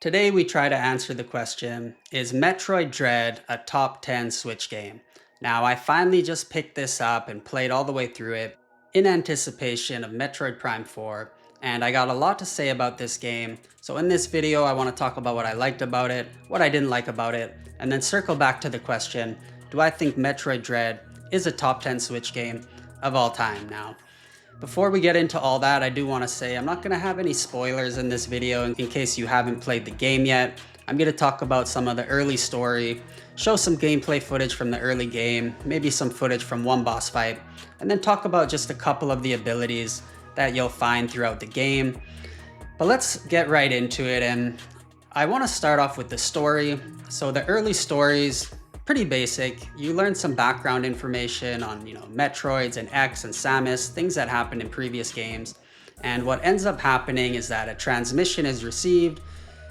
Today we try to answer the question, is Metroid Dread a top 10 Switch game? Now I finally just picked this up and played all the way through it in anticipation of Metroid Prime 4, and I got a lot to say about this game. So in this video I want to talk about what I liked about it, what I didn't like about it, and then circle back to the question, do I think Metroid Dread is a top 10 Switch game of all time now? Before we get into all that, I do want to say I'm not going to have any spoilers in this video in case you haven't played the game yet. I'm going to talk about some of the early story, show some gameplay footage from the early game, maybe some footage from one boss fight, and then talk about just a couple of the abilities that you'll find throughout the game. But let's get right into it, and I want to start off with the story. So the early stories, pretty basic. You learn some background information on, Metroids and X and Samus, things that happened in previous games. And what ends up happening is that a transmission is received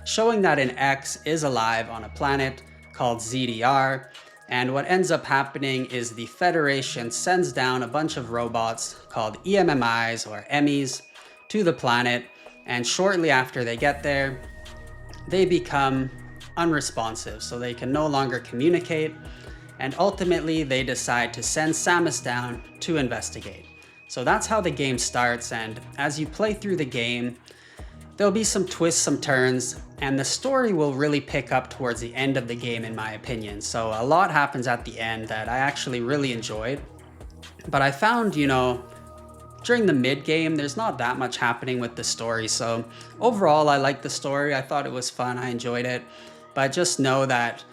showing that an X is alive on a planet called ZDR. And what ends up happening is the Federation sends down a bunch of robots called EMMIs or EMMIs to the planet. And shortly after they get there, they become unresponsive, so they can no longer communicate, and ultimately they decide to send Samus down to investigate. So that's how the game starts, and as you play through the game, there'll be some twists, some turns, and the story will really pick up towards the end of the game in my opinion. So a lot happens at the end that I actually really enjoyed, but I found, during the mid game, there's not that much happening with the story. So overall, I liked the story. I thought it was fun. I enjoyed it. But just know that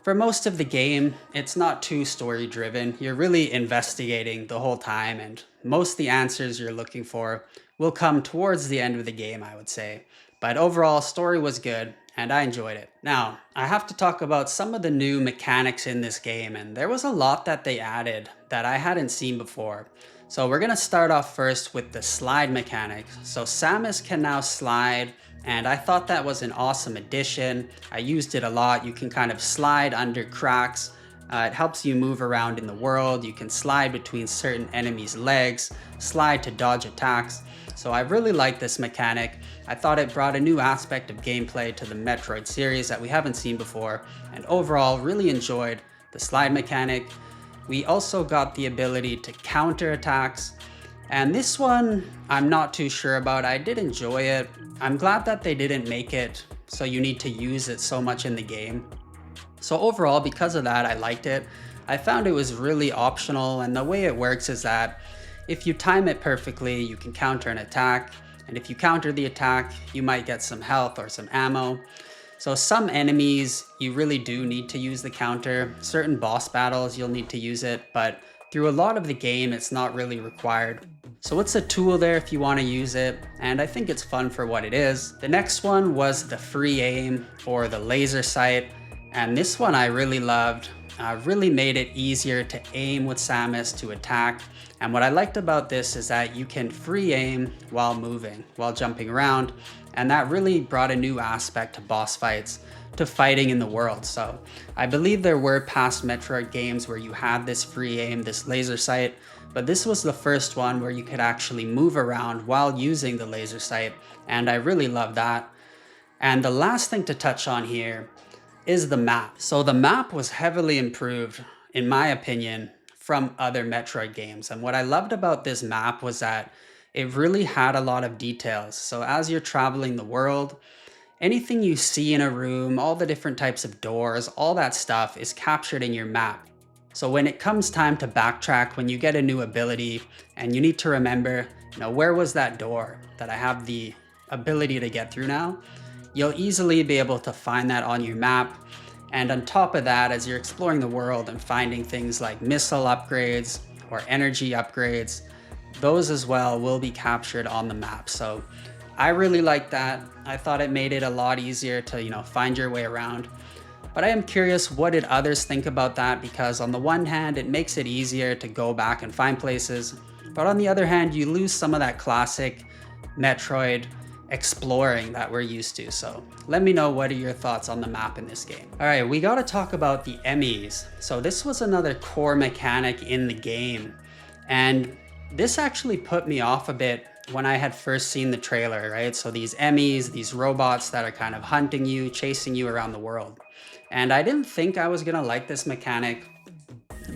for most of the game, it's not too story driven. You're really investigating the whole time, and most of the answers you're looking for will come towards the end of the game, I would say. But overall, story was good and I enjoyed it. Now, I have to talk about some of the new mechanics in this game, and there was a lot that they added that I hadn't seen before. So we're gonna start off first with the slide mechanic. So Samus can now slide, and I thought that was an awesome addition. I used it a lot. You can kind of slide under cracks. It helps you move around in the world. You can slide between certain enemies' legs, slide to dodge attacks. So I really like this mechanic. I thought it brought a new aspect of gameplay to the Metroid series that we haven't seen before, and overall really enjoyed the slide mechanic. We also got the ability to counter attacks, and this one I'm not too sure about. I did enjoy it. I'm glad that they didn't make it so you need to use it so much in the game. So overall, because of that, I liked it. I found it was really optional, and the way it works is that if you time it perfectly, you can counter an attack, and if you counter the attack, you might get some health or some ammo. So some enemies, you really do need to use the counter. Certain boss battles, you'll need to use it, but through a lot of the game, it's not really required. So it's a tool there if you want to use it, and I think it's fun for what it is. The next one was the free aim or the laser sight, and this one I really loved. Really made it easier to aim with Samus to attack. And what I liked about this is that you can free aim while moving, while jumping around, and that really brought a new aspect to boss fights, to fighting in the world. So I believe there were past Metroid games where you had this free aim, this laser sight, but this was the first one where you could actually move around while using the laser sight, and I really love that. And the last thing to touch on here is the map. So the map was heavily improved, in my opinion, from other Metroid games. And what I loved about this map was that it really had a lot of details. So as you're traveling the world, anything you see in a room, all the different types of doors, all that stuff is captured in your map. So when it comes time to backtrack, when you get a new ability and you need to remember, where was that door that I have the ability to get through now? You'll easily be able to find that on your map. And on top of that, as you're exploring the world and finding things like missile upgrades or energy upgrades, those as well will be captured on the map. So I really like that. I thought it made it a lot easier to, find your way around. But I am curious, what did others think about that? Because on the one hand, it makes it easier to go back and find places. But on the other hand, you lose some of that classic Metroid exploring that we're used to. So let me know, what are your thoughts on the map in this game? All right, we got to talk about the EMMIs. So this was another core mechanic in the game, and this actually put me off a bit when I had first seen the trailer, right? So these Emmys, these robots that are kind of hunting you, chasing you around the world. And I didn't think I was gonna like this mechanic,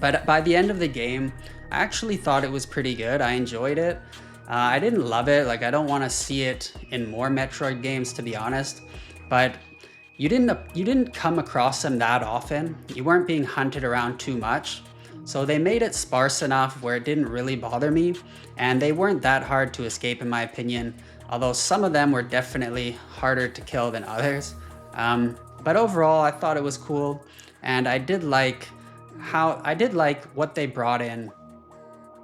but by the end of the game, I actually thought it was pretty good. I enjoyed it. I didn't love it. Like, I don't want to see it in more Metroid games, to be honest. But you didn't come across them that often. You weren't being hunted around too much. So they made it sparse enough where it didn't really bother me, and they weren't that hard to escape in my opinion, although some of them were definitely harder to kill than others. But overall, I thought it was cool, and I did like what they brought in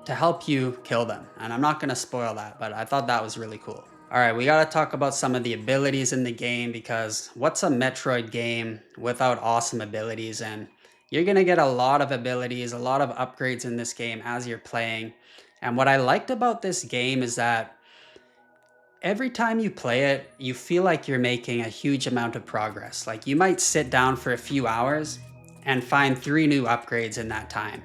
to help you kill them. And I'm not gonna spoil that, but I thought that was really cool. All right, we gotta talk about some of the abilities in the game, because what's a Metroid game without awesome abilities? And you're gonna get a lot of abilities, a lot of upgrades in this game as you're playing. And what I liked about this game is that every time you play it, you feel like you're making a huge amount of progress. Like, you might sit down for a few hours and find 3 new upgrades in that time.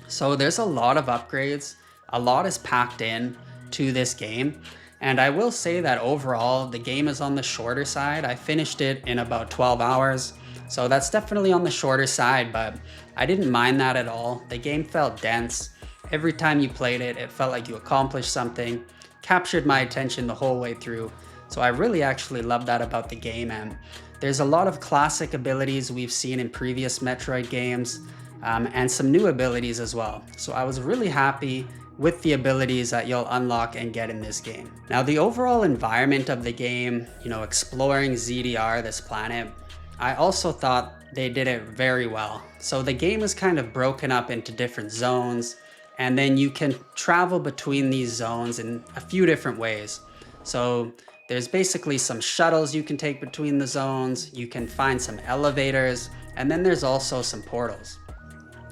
So there's a lot of upgrades, a lot is packed in to this game. And I will say that overall, the game is on the shorter side. I finished it in about 12 hours. So that's definitely on the shorter side, but I didn't mind that at all. The game felt dense. Every time you played it, it felt like you accomplished something, captured my attention the whole way through. So I really actually love that about the game. And there's a lot of classic abilities we've seen in previous Metroid games, and some new abilities as well. So I was really happy with the abilities that you'll unlock and get in this game. Now, the overall environment of the game, exploring ZDR, this planet, I also thought they did it very well. So the game is kind of broken up into different zones, and then you can travel between these zones in a few different ways. So there's basically some shuttles you can take between the zones, you can find some elevators, and then there's also some portals.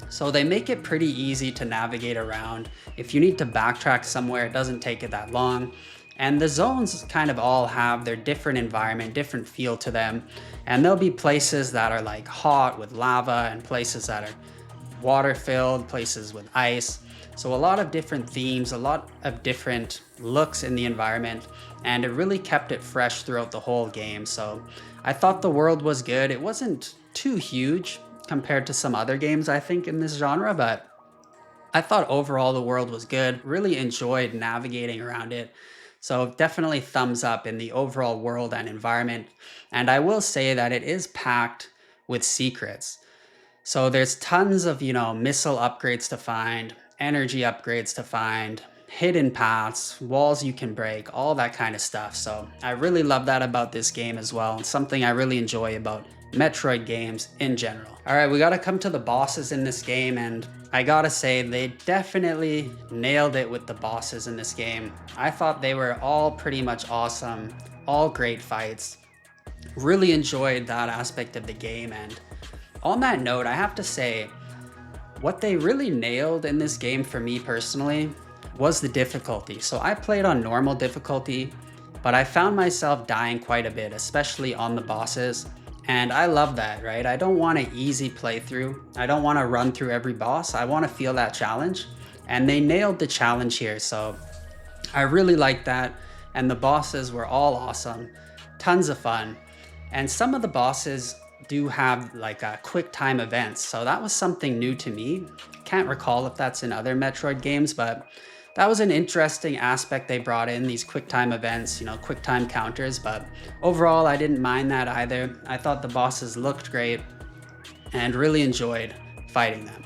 So they make it pretty easy to navigate around. If you need to backtrack somewhere, it doesn't take it that long. And the zones kind of all have their different environment, different feel to them. And there'll be places that are like hot with lava, and places that are water filled, places with ice. So a lot of different themes, a lot of different looks in the environment, and it really kept it fresh throughout the whole game. So I thought the world was good. It wasn't too huge compared to some other games, I think, in this genre, but I thought overall the world was good. Really enjoyed navigating around it. So definitely thumbs up in the overall world and environment. And I will say that it is packed with secrets. So there's tons of, missile upgrades to find, energy upgrades to find, hidden paths, walls you can break, all that kind of stuff. So I really love that about this game as well, and something I really enjoy about Metroid games in general. All right, we gotta come to the bosses in this game, and I gotta say they definitely nailed it with the bosses in this game. I thought they were all pretty much awesome, all great fights. Really enjoyed that aspect of the game, and on that note, I have to say, what they really nailed in this game for me personally was the difficulty. So I played on normal difficulty, but I found myself dying quite a bit, especially on the bosses. And I love that, right? I don't want an easy playthrough. I don't want to run through every boss. I want to feel that challenge. And they nailed the challenge here. So I really like that. And the bosses were all awesome. Tons of fun. And some of the bosses do have like quick time events. So that was something new to me. Can't recall if that's in other Metroid games, but that was an interesting aspect they brought in, these quick time events, quick time counters. But overall, I didn't mind that either. I thought the bosses looked great and really enjoyed fighting them.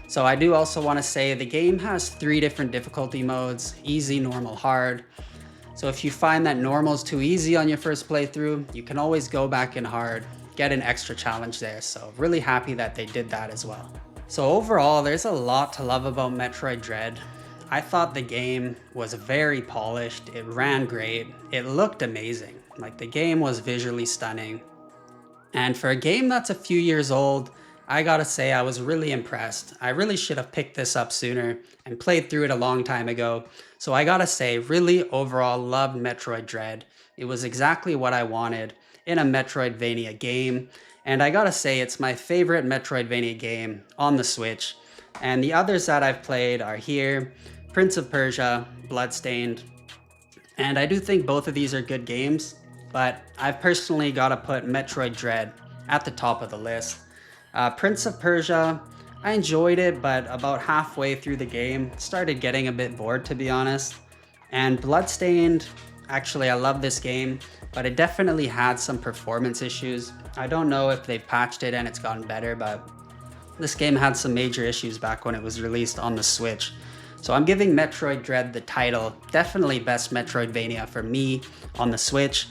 So I do also want to say the game has 3 different difficulty modes: easy, normal, hard. So if you find that normal is too easy on your first playthrough, you can always go back in hard, get an extra challenge there. So really happy that they did that as well. So overall, there's a lot to love about Metroid Dread. I thought the game was very polished, it ran great, it looked amazing. Like, the game was visually stunning. And for a game that's a few years old, I gotta say I was really impressed. I really should have picked this up sooner and played through it a long time ago. So I gotta say, really overall loved Metroid Dread. It was exactly what I wanted in a Metroidvania game. And I gotta say, it's my favorite Metroidvania game on the Switch. And the others that I've played are here: Prince of Persia, Bloodstained, And I do think both of these are good games, but I've personally got to put Metroid Dread at the top of the list. Prince of Persia, I enjoyed it, but about halfway through the game, started getting a bit bored, to be honest. And Bloodstained, actually, I love this game, but it definitely had some performance issues. I don't know if they patched it and it's gotten better, but this game had some major issues back when it was released on the Switch. So I'm giving Metroid Dread the title, definitely best Metroidvania for me on the Switch.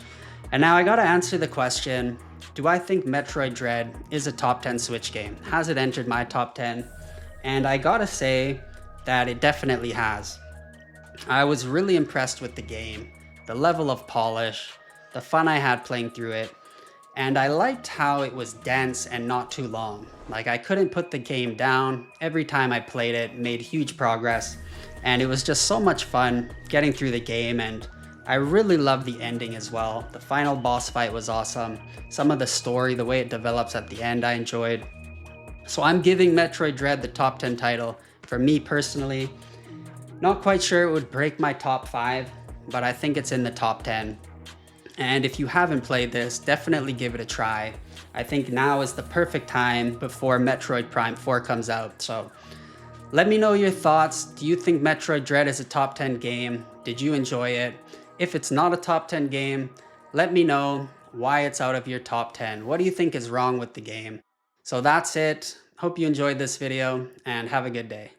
And now I gotta answer the question, do I think Metroid Dread is a top 10 Switch game? Has it entered my top 10? And I gotta say that it definitely has. I was really impressed with the game, the level of polish, the fun I had playing through it, and I liked how it was dense and not too long. Like, I couldn't put the game down. Every time I played it, made huge progress, and it was just so much fun getting through the game. And I really loved the ending as well. The final boss fight was awesome. Some of the story, the way it develops at the end, I enjoyed. So I'm giving Metroid Dread the top 10 title for me personally. Not quite sure it would break my top 5, but I think it's in the top 10. And if you haven't played this, definitely give it a try. I think now is the perfect time before Metroid Prime 4 comes out. So let me know your thoughts. Do you think Metroid Dread is a top 10 game? Did you enjoy it? If it's not a top 10 game, let me know why it's out of your top 10. What do you think is wrong with the game? So that's it. Hope you enjoyed this video and have a good day.